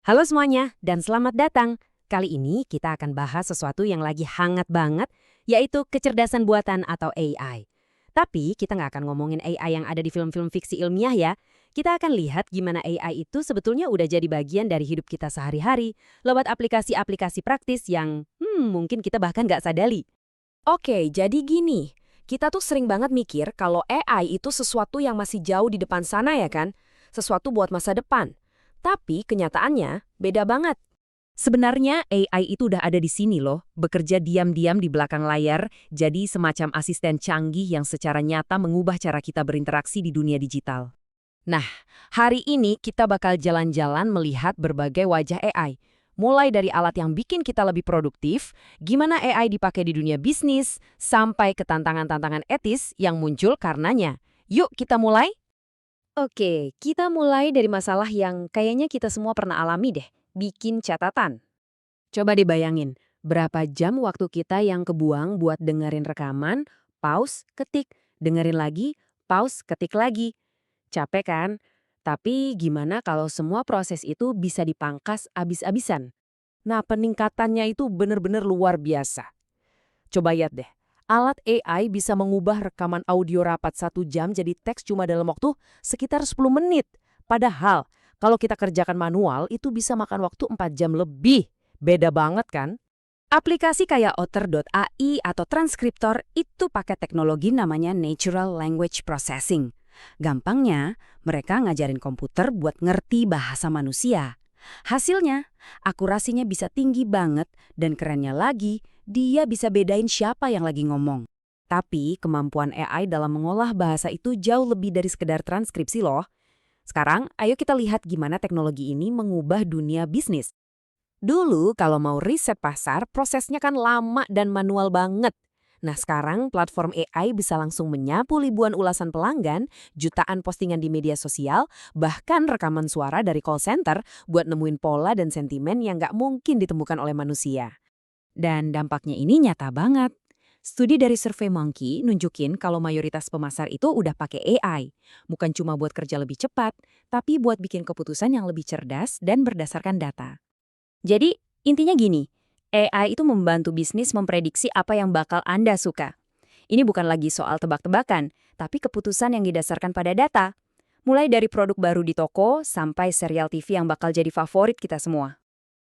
Halo semuanya, dan selamat datang. Kali ini kita akan bahas sesuatu yang lagi hangat banget, yaitu kecerdasan buatan atau AI. Tapi kita nggak akan ngomongin AI yang ada di film-film fiksi ilmiah ya. Kita akan lihat gimana AI itu sebetulnya udah jadi bagian dari hidup kita sehari-hari, lewat aplikasi-aplikasi praktis yang mungkin kita bahkan nggak sadari. Oke, jadi gini. Kita tuh sering banget mikir kalau AI itu sesuatu yang masih jauh di depan sana ya kan? Sesuatu buat masa depan. Tapi kenyataannya beda banget. Sebenarnya AI itu udah ada di sini loh, bekerja diam-diam di belakang layar, jadi semacam asisten canggih yang secara nyata mengubah cara kita berinteraksi di dunia digital. Nah, hari ini kita bakal jalan-jalan melihat berbagai wajah AI. Mulai dari alat yang bikin kita lebih produktif, gimana AI dipakai di dunia bisnis, sampai ke tantangan-tantangan etis yang muncul karenanya. Yuk kita mulai? Oke, kita mulai dari masalah yang kayaknya kita semua pernah alami deh, bikin catatan. Coba dibayangin, berapa jam waktu kita yang kebuang buat dengerin rekaman, pause, ketik, dengerin lagi, pause, ketik lagi. Capek kan? Tapi gimana kalau semua proses itu bisa dipangkas abis-abisan? Nah, peningkatannya itu benar-benar luar biasa. Coba lihat deh, alat AI bisa mengubah rekaman audio rapat 1 jam jadi teks cuma dalam waktu sekitar 10 menit. Padahal, kalau kita kerjakan manual itu bisa makan waktu 4 jam lebih. Beda banget kan? Aplikasi kayak Otter.ai atau Transkriptor itu pakai teknologi namanya Natural Language Processing. Gampangnya, mereka ngajarin komputer buat ngerti bahasa manusia. Hasilnya, akurasinya bisa tinggi banget dan kerennya lagi, dia bisa bedain siapa yang lagi ngomong. Tapi kemampuan AI dalam mengolah bahasa itu jauh lebih dari sekedar transkripsi loh. Sekarang, ayo kita lihat gimana teknologi ini mengubah dunia bisnis. Dulu kalau mau riset pasar, prosesnya kan lama dan manual banget. Nah sekarang platform AI bisa langsung menyapu ribuan ulasan pelanggan, jutaan postingan di media sosial, bahkan rekaman suara dari call center buat nemuin pola dan sentimen yang nggak mungkin ditemukan oleh manusia. Dan dampaknya ini nyata banget. Studi dari SurveyMonkey nunjukin kalau mayoritas pemasar itu udah pakai AI. Bukan cuma buat kerja lebih cepat, tapi buat bikin keputusan yang lebih cerdas dan berdasarkan data. Jadi, intinya gini, AI itu membantu bisnis memprediksi apa yang bakal Anda suka. Ini bukan lagi soal tebak-tebakan, tapi keputusan yang didasarkan pada data. Mulai dari produk baru di toko sampai serial TV yang bakal jadi favorit kita semua.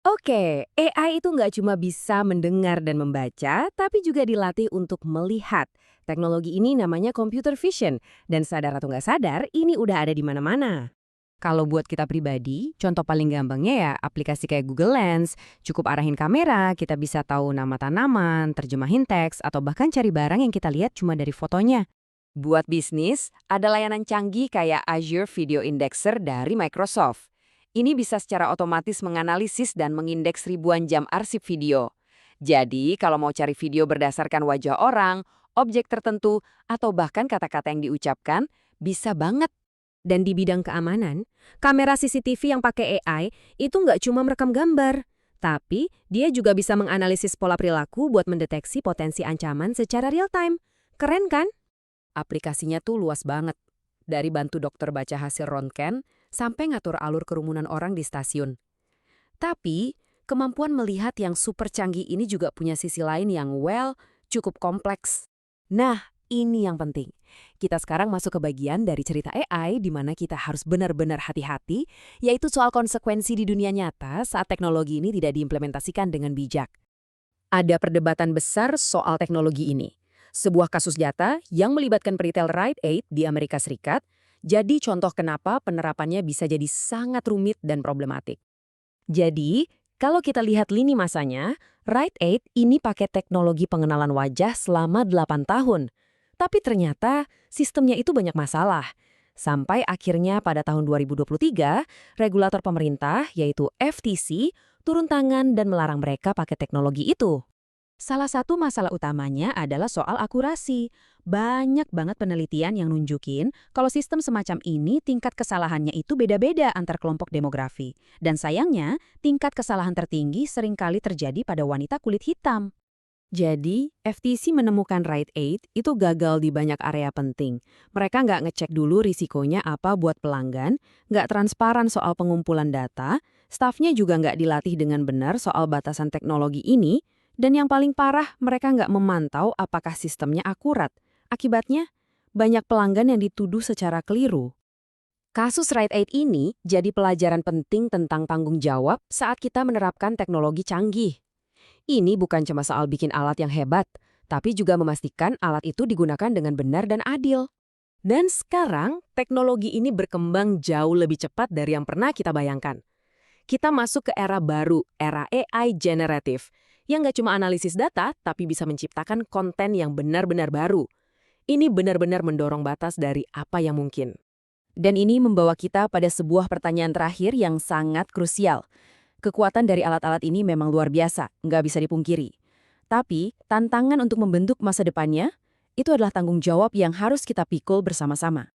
Oke, AI itu nggak cuma bisa mendengar dan membaca, tapi juga dilatih untuk melihat. Teknologi ini namanya computer vision, dan sadar atau nggak sadar, ini udah ada di mana-mana. Kalau buat kita pribadi, contoh paling gampangnya ya aplikasi kayak Google Lens. Cukup arahin kamera, kita bisa tahu nama tanaman, terjemahin teks, atau bahkan cari barang yang kita lihat cuma dari fotonya. Buat bisnis, ada layanan canggih kayak Azure Video Indexer dari Microsoft. Ini bisa secara otomatis menganalisis dan mengindeks ribuan jam arsip video. Jadi, kalau mau cari video berdasarkan wajah orang, objek tertentu, atau bahkan kata-kata yang diucapkan, bisa banget. Dan di bidang keamanan, kamera CCTV yang pakai AI itu nggak cuma merekam gambar, tapi dia juga bisa menganalisis pola perilaku buat mendeteksi potensi ancaman secara real time. Keren kan? Aplikasinya tuh luas banget. Dari bantu dokter baca hasil röntgen sampai ngatur alur kerumunan orang di stasiun. Tapi, kemampuan melihat yang super canggih ini juga punya sisi lain yang, cukup kompleks. Nah, ini yang penting. Kita sekarang masuk ke bagian dari cerita AI di mana kita harus benar-benar hati-hati, yaitu soal konsekuensi di dunia nyata saat teknologi ini tidak diimplementasikan dengan bijak. Ada perdebatan besar soal teknologi ini. Sebuah kasus nyata yang melibatkan peritel Rite Aid di Amerika Serikat, jadi contoh kenapa penerapannya bisa jadi sangat rumit dan problematik. Jadi, kalau kita lihat lini masanya, Rite Aid ini pakai teknologi pengenalan wajah selama 8 tahun. Tapi ternyata sistemnya itu banyak masalah. Sampai akhirnya pada tahun 2023, regulator pemerintah yaitu FTC turun tangan dan melarang mereka pakai teknologi itu. Salah satu masalah utamanya adalah soal akurasi. Banyak banget penelitian yang nunjukin kalau sistem semacam ini tingkat kesalahannya itu beda-beda antar kelompok demografi. Dan sayangnya, tingkat kesalahan tertinggi seringkali terjadi pada wanita kulit hitam. Jadi, FTC menemukan Rite Aid itu gagal di banyak area penting. Mereka nggak ngecek dulu risikonya apa buat pelanggan, nggak transparan soal pengumpulan data, Stafnya juga nggak dilatih dengan benar soal batasan teknologi ini, dan yang paling parah, mereka nggak memantau apakah sistemnya akurat. Akibatnya, banyak pelanggan yang dituduh secara keliru. Kasus Rite Aid ini jadi pelajaran penting tentang tanggung jawab saat kita menerapkan teknologi canggih. Ini bukan cuma soal bikin alat yang hebat, tapi juga memastikan alat itu digunakan dengan benar dan adil. Dan sekarang, teknologi ini berkembang jauh lebih cepat dari yang pernah kita bayangkan. Kita masuk ke era baru, era AI generatif, yang nggak cuma analisis data, tapi bisa menciptakan konten yang benar-benar baru. Ini benar-benar mendorong batas dari apa yang mungkin. Dan ini membawa kita pada sebuah pertanyaan terakhir yang sangat krusial. Kekuatan dari alat-alat ini memang luar biasa, nggak bisa dipungkiri. Tapi, tantangan untuk membentuk masa depannya, itu adalah tanggung jawab yang harus kita pikul bersama-sama.